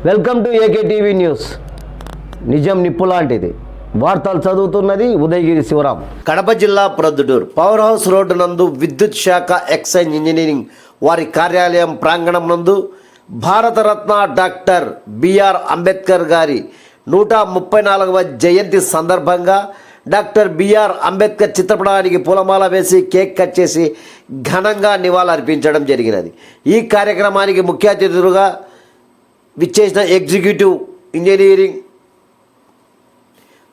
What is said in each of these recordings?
Welcome to AK TV news. నిజం నిప్పు లాంటిది. వార్తలు చదువుతున్నది ఉదయగిరి శివరాం. కడప జిల్లా ప్రొద్దుటూరు పవర్ హౌస్ రోడ్డు నందు విద్యుత్ శాఖ ఎక్సైజ్ ఇంజనీరింగ్ వారి కార్యాలయం ప్రాంగణం నందు భారతరత్న డాక్టర్ బిఆర్ అంబేద్కర్ గారి 134వ జయంతి సందర్భంగా డాక్టర్ బిఆర్ అంబేద్కర్ చిత్రపటానికి పూలమాల వేసి కేక్ కట్ చేసి ఘనంగా నివాళులర్పించడం జరిగినది. ఈ కార్యక్రమానికి ముఖ్య అతిథులుగా విచ్చేసిన ఎగ్జిక్యూటివ్ ఇంజనీరింగ్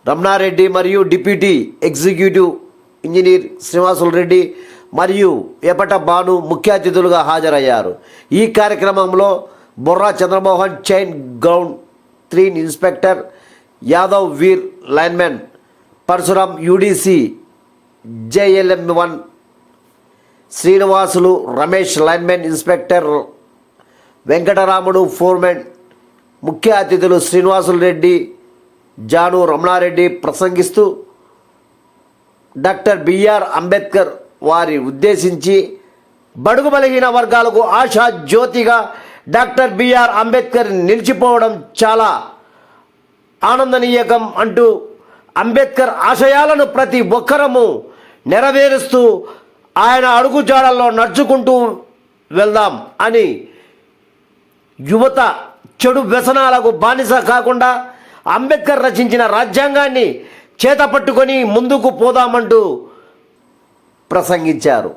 రమణారెడ్డి మరియు deputy executive engineer Srinivasulu Reddy మరియు ఏపట భాను ముఖ్య అతిథులుగా హాజరయ్యారు. ఈ కార్యక్రమంలో Borra Chandramohan chain ground 3 inspector, Yadav Veer linemen, Parasuram UDC JLM1, Srinivasulu Ramesh linemen inspector, Venkataramudu foremen, ముఖ్య అతిథులు శ్రీనివాసులు రెడ్డి, జాను రమణారెడ్డి ప్రసంగిస్తూ డాక్టర్ బిఆర్ అంబేద్కర్ వారి ఉద్దేశించి బడుగు బలహీన వర్గాలకు ఆశా జ్యోతిగా డాక్టర్ బిఆర్ అంబేద్కర్ నిలిచిపోవడం చాలా ఆనందనీయకం అంటూ అంబేద్కర్ ఆశయాలను ప్రతి ఒక్కరము నెరవేరుస్తూ ఆయన అడుగుజాడల్లో నడుచుకుంటూ వెళ్దాం అని యువత చెడు వ్యసనాలకు బానిస కాకుండా అంబేద్కర్ రచించిన రాజ్యాంగాన్ని చేతపట్టుకొని ముందుకు పోదామంటూ ప్రసంగించారు.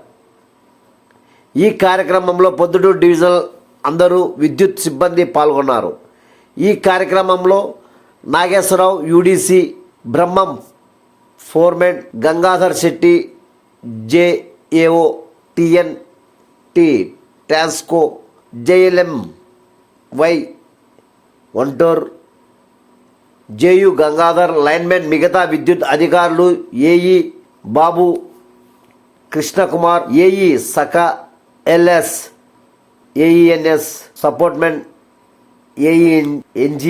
ఈ కార్యక్రమంలో పొద్దుటూరు డివిజనల్ అందరూ విద్యుత్ సిబ్బంది పాల్గొన్నారు. ఈ కార్యక్రమంలో Nageswararao UDC, Brahmam foremen, Gangadhar Shetty JAO, TNT Transco, JLMY Vantur, JU Gangadhar linemen, మిగతా విద్యుత్ అధికారులు AE బాబు, Krishna Kumar, AE Saka, LS, AENS సపోర్ట్మెన్, AENG,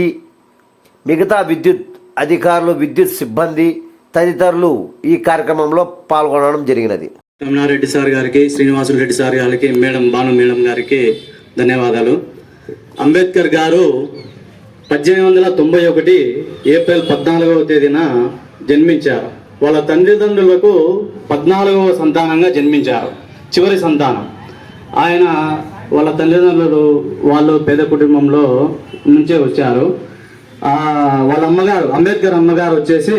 మిగతా విద్యుత్ అధికారులు, విద్యుత్ సిబ్బంది తదితరులు ఈ కార్యక్రమంలో పాల్గొనడం జరిగినది. రమణారెడ్డి సార్ గారికి, శ్రీనివాసులు రెడ్డి సార్ గారికి, భాను మేడం గారికి ధన్యవాదాలు. అంబేద్కర్ గారు 1891 ఏప్రిల్ 14వ తేదీన జన్మించారు. వాళ్ళ తల్లిదండ్రులకు 14వ సంతానంగా జన్మించారు, చివరి సంతానం. ఆయన వాళ్ళ తల్లిదండ్రులు వాళ్ళు పేద కుటుంబంలో నుంచే వచ్చారు. వాళ్ళ అమ్మగారు, అంబేద్కర్ అమ్మగారు వచ్చేసి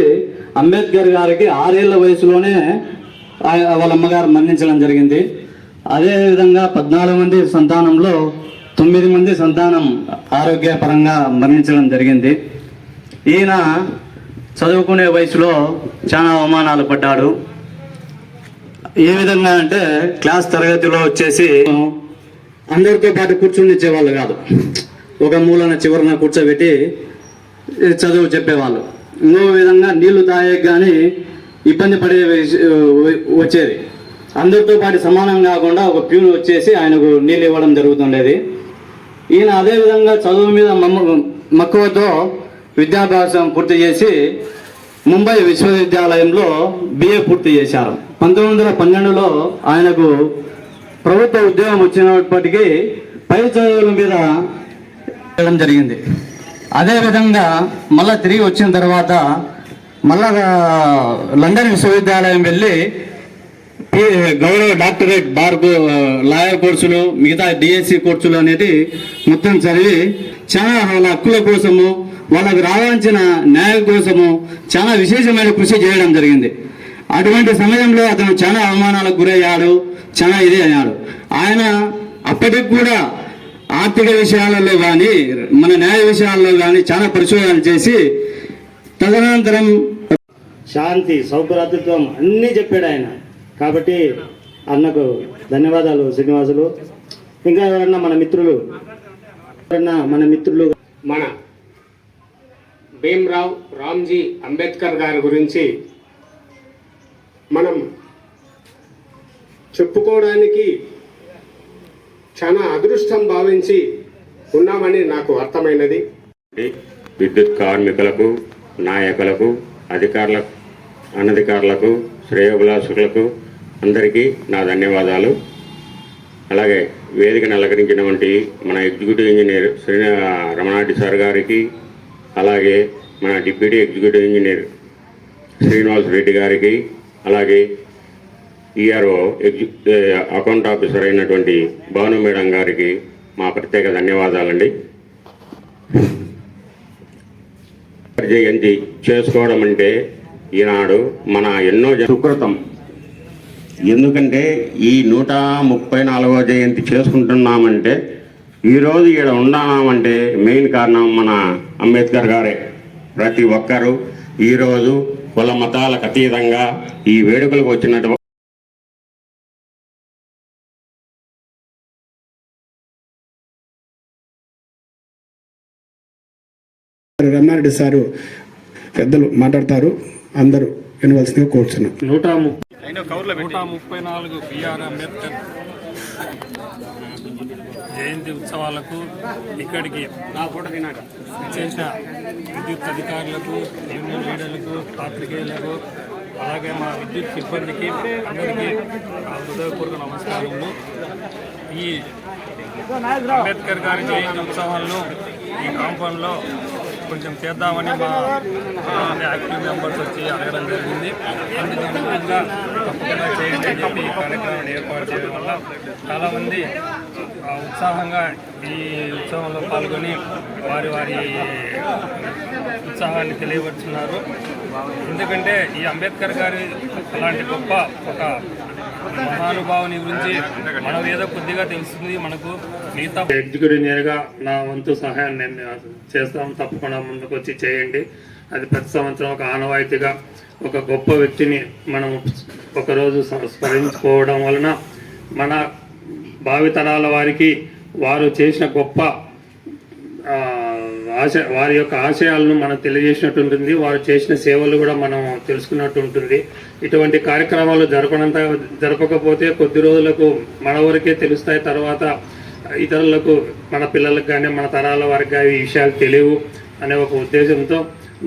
అంబేద్కర్ గారికి 6 ఏళ్ల వయసులోనే వాళ్ళ అమ్మగారు మరణించడం జరిగింది. అదేవిధంగా 14 మంది సంతానంలో 9 మంది సంతానం ఆరోగ్యపరంగా మరణించడం జరిగింది. ఈయన చదువుకునే వయసులో చాలా అవమానాలు పడ్డాడు. ఏ విధంగా అంటే క్లాస్ తరగతిలో వచ్చేసి అందరితో పాటు కూర్చునిచ్చేవాళ్ళు కాదు, ఒక మూలన చివరన కూర్చోబెట్టి చదువు చెప్పేవాళ్ళు. ఇంకో విధంగా నీళ్లు తాగే కానీ ఇబ్బంది పడే వచ్చేది. అందరితో పాటు సమానం కాకుండా ఒక ప్యూన్ వచ్చేసి ఆయనకు నీళ్ళు ఇవ్వడం జరుగుతుండేది. ఈయన అదేవిధంగా చదువు మీద మక్కువతో విద్యాభ్యాసం పూర్తి చేసి ముంబై విశ్వవిద్యాలయంలో BA పూర్తి చేశారు. 1912లో ఆయనకు ప్రభుత్వ ఉద్యోగం వచ్చినప్పటికీ పై చదువుల మీద చేయడం జరిగింది. అదేవిధంగా మళ్ళీ తిరిగి వచ్చిన తర్వాత మళ్ళా లండన్ విశ్వవిద్యాలయం వెళ్ళి గౌరవ డాక్టరేట్, బార్, లాయర్ కోర్సులు, మిగతా DSc కోర్సులు అనేది మొత్తం చదివి చాలా వాళ్ళ హక్కుల కోసము, వాళ్ళకు రావాల్సిన న్యాయం కోసము చాలా విశేషమైన కృషి చేయడం జరిగింది. అటువంటి సమయంలో అతను చాలా అవమానాలకు గురయ్యాడు, చాలా ఇది అయ్యాడు. ఆయన అప్పటికి కూడా ఆర్థిక విషయాలలో కానీ మన న్యాయ విషయాల్లో కానీ చాలా పరిశోధన చేసి తదనంతరం శాంతి, సౌభ్రాతృత్వం అన్నీ చెప్పాడు ఆయన. కాబట్టి అన్నకు ధన్యవాదాలు శ్రీనివాసులు. ఇంకా ఎవరన్నా మన మిత్రులు మన భీమ్రావ్ రామ్జీ అంబేద్కర్ గారి గురించి మనం చెప్పుకోవడానికి చాలా అదృష్టం భావించి ఉన్నామని నాకు అర్థమైనది. విద్యుత్ కార్మికులకు, నాయకులకు, అధికారులకు, అనధికారులకు, శ్రేయోభిలాషకులకు అందరికీ నా ధన్యవాదాలు. అలాగే వేదికను అలంకరించినటువంటి మన executive engineer Shri Ramana Reddy sir గారికి, అలాగే మన deputy executive engineer Srinivas Reddy గారికి, అలాగే ఈఆర్ఓ అకౌంట్ ఆఫీసర్ అయినటువంటి భాను మేడం గారికి మా ప్రత్యేక ధన్యవాదాలండి. జయంతి చేసుకోవడం అంటే ఈనాడు మన ఎన్నో సుకృతం. ఎందుకంటే ఈ 134వ జయంతి చేసుకుంటున్నామంటే, ఈరోజు ఇక్కడ ఉన్నామంటే మెయిన్ కారణం మన అంబేద్కర్ గారే. ప్రతి ఒక్కరూ ఈరోజు కుల మతాలకు అతీతంగా ఈ వేడుకలకు వచ్చినట్టు రమణారెడ్డి సారు పెద్దలు మాట్లాడతారు, అందరూ వినవలసిందిగా కోరుతున్నాం. 134 బిఆర్ అంబేద్కర్ జయంతి ఉత్సవాలకు ఇక్కడికి చేసిన విద్యుత్ అధికారులకు, యూనియన్ లీడర్లకు, పాత్రికేయులకు, అలాగే మా విద్యుత్ సిబ్బందికి అందరికీ హృదయపూర్వక నమస్కారములు. ఈ అంబేద్కర్ గారి జయంతి ఉత్సవాలను ఈ కాంపౌండ్లో కొంచెం చేద్దామని మా యాక్టివ్ మెంబర్స్ వచ్చి అడగడం జరిగింది. అందుకు అనుగుణంగా తప్పకుండా చేయండి అని చెప్పి ఈ కార్యక్రమాన్ని ఏర్పాటు చేయడం వల్ల చాలామంది ఉత్సాహంగా ఈ ఉత్సవంలో పాల్గొని వారి ఉత్సాహాన్ని తెలియపరుచున్నారు. ఎందుకంటే ఈ అంబేద్కర్ గారి అలాంటి గొప్ప ఒక మహానుభావుని గురించి మనం ఏదో కొద్దిగా తెలుస్తుంది. మనకు మిగతా ఎగ్జిక్యూటివ్ ఇంజనీర్గా నా వంతు సహాయం నేను చేస్తాం, తప్పకుండా ముందుకు వచ్చి చేయండి. అది ప్రతి సంవత్సరం ఒక ఆనవాయితీగా ఒక గొప్ప వ్యక్తిని మనం ఒకరోజు స్మరించుకోవడం వలన మన భావితరాల వారికి వారు చేసిన గొప్ప వారి యొక్క ఆశయాలను మనం తెలియజేసినట్టు ఉంటుంది. వారు చేసిన సేవలు కూడా మనం తెలుసుకున్నట్టు ఉంటుంది. ఇటువంటి కార్యక్రమాలు జరపకపోతే కొద్ది రోజులకు మన వరకే తెలుస్తాయి, తర్వాత ఇతరులకు, మన పిల్లలకు కానీ మన తరాల వారికి కానీ ఈ విషయాలు తెలియవు అనే ఒక ఉద్దేశంతో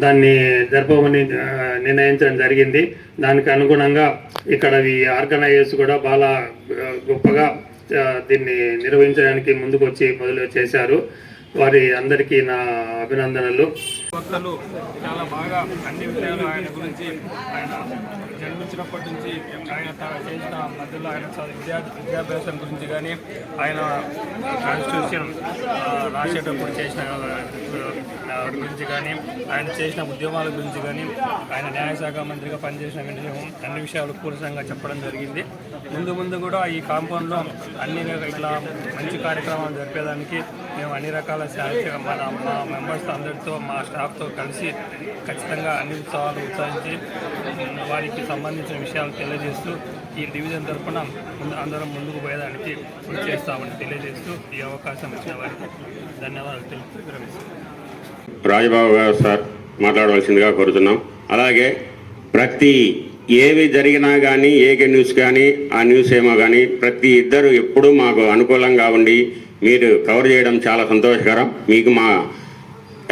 దాన్ని జరపమని నిర్ణయించడం జరిగింది. దానికి అనుగుణంగా ఇక్కడ ఈ ఆర్గనైజర్స్ కూడా చాలా గొప్పగా దీన్ని నిర్వహించడానికి ముందుకు వచ్చి మొదలు చేశారు. వారి అందరికీ నా అభినందనలు. వక్తలు చాలా బాగా అన్ని విషయాలు ఆయన గురించి, ఆయన జన్మించినప్పటి నుంచి ఆయన చేసిన మధ్యలో ఆయన విద్యాభ్యాసం గురించి కానీ, ఆయన కాన్స్టిట్యూషన్ రాసేటప్పుడు చేసిన గురించి కానీ, ఆయన చేసిన ఉద్యమాల గురించి కానీ, ఆయన న్యాయశాఖ మంత్రిగా పనిచేసిన అన్ని విషయాలు పూర్తిగా చెప్పడం జరిగింది. ముందు కూడా ఈ కాంపౌండ్లో అన్ని ఇట్లా మంచి కార్యక్రమాలు జరిపేదానికి మేము అన్ని రకాల మా మెంబర్స్ అందరితో, మా స్టాఫ్తో కలిసి ఖచ్చితంగా అన్ని ఉత్సవాలు ఉత్సాహించి వారికి సంబంధించిన విషయాలు తెలియజేస్తూ ఈ డివిజన్ తరఫున అందరం ముందుకు పోయేదానికి కృషి చేస్తామని తెలియజేస్తూ ఈ అవకాశం ఇచ్చిన వారికి ధన్యవాదాలు తెలుపుతూ విరమిస్తున్నాం. రాజబాబు గారు సార్ మాట్లాడవలసిందిగా కోరుతున్నాం. అలాగే ప్రతి ఏవి జరిగినా కానీ, ఏకే న్యూస్ కానీ, ఆ న్యూస్ ఏమో కానీ ప్రతి ఇద్దరు ఎప్పుడూ మాకు అనుకూలంగా ఉండి మీరు కవర్ చేయడం చాలా సంతోషకరం. మీకు మా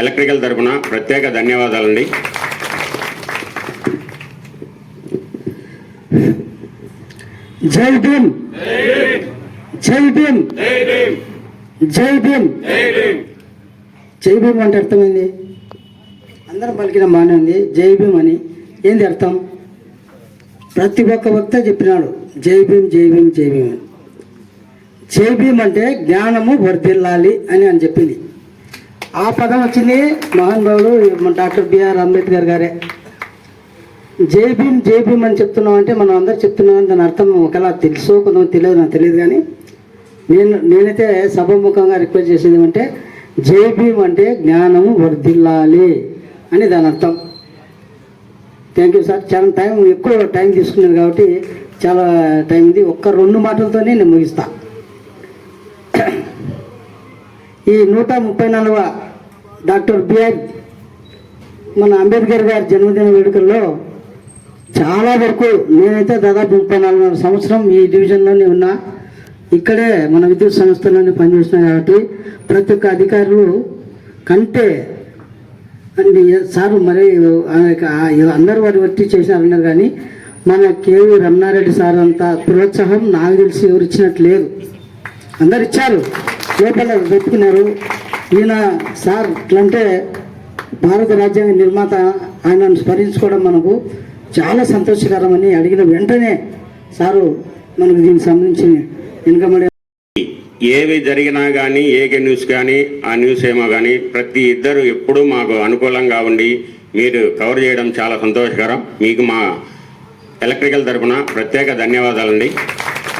ఎలక్ట్రికల్ తరఫున ప్రత్యేక ధన్యవాదాలండి. జై భీమ్, జై భీమ్, జై భీమ్. జై భీమ్ అంటే అర్థమైంది, అందరం పలికిన బాగానే ఉంది. జై భీమ్ అని ఏంది అర్థం? ప్రతి ఒక్క వక్త చెప్పినాడు జై భీమ్, జై భీమ్, జై భీమ్ అని. జై భీమ్ అంటే జ్ఞానము వర్ధిల్లాలి అని చెప్పింది. ఆ పదం వచ్చింది మహానుభావుడు డాక్టర్ బిఆర్ అంబేద్కర్ గారే. జై భీమ్, జై భీమ్ అని చెప్తున్నాం అంటే మనం అందరు చెప్తున్నాం, దాని అర్థం ఒకలా తెలుసో కొంతమంది తెలియదు, నాకు తెలియదు. కానీ నేనైతే సభాముఖంగా రిక్వెస్ట్ చేసేది ఏమంటే జై భీమ్ అంటే జ్ఞానము వర్ధిల్లాలి అని దాని అర్థం. Thank you sir. చాలా ఎక్కువ టైం తీసుకున్నాను కాబట్టి చాలా టైం ఉంది. ఒక్క 2 మాటలతోనే నేను ముగిస్తా. ఈ 134వ డాక్టర్ బిఆర్ మన అంబేద్కర్ గారి జన్మదిన వేడుకల్లో చాలా వరకు నేనైతే దాదాపు 34 సంవత్సరం ఈ డివిజన్లోనే ఉన్నా, ఇక్కడే మన విద్యుత్ సంస్థలోనే పనిచేస్తున్నా కాబట్టి ప్రతి ఒక్క అధికారులు కంటే సార్ మరి అందరూ వారి వట్టి చేసినారన్నారు. కానీ మన కేవీ రమణారెడ్డి సార్ అంత ప్రోత్సాహం నాకు తెలిసి ఎవరు ఇచ్చినట్టు లేదు. అందరు ఇచ్చారు, లోపల పెట్టుకున్నారు. ఈయన సార్ ఇట్లంటే భారత రాజ్యాంగ నిర్మాత, ఆయనను స్మరించుకోవడం మనకు చాలా సంతోషకరమని అడిగిన వెంటనే సారు మనకు దీనికి సంబంధించి వెనుకబడి ఏవి జరిగినా కానీ ఏకే న్యూస్ కానీ ఆ న్యూస్ ఏమో కానీ ప్రతి ఇద్దరు ఎప్పుడూ మాకు అనుకూలంగా ఉండి మీరు కవర్ చేయడం చాలా సంతోషకరం. మీకు మా ఎలక్ట్రికల్ తరఫున ప్రత్యేక ధన్యవాదాలండి.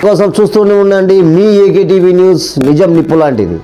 కోసం చూస్తూనే ఉండండి మీ ఏకే టీవీ న్యూస్, నిజం నిప్పు లాంటిది.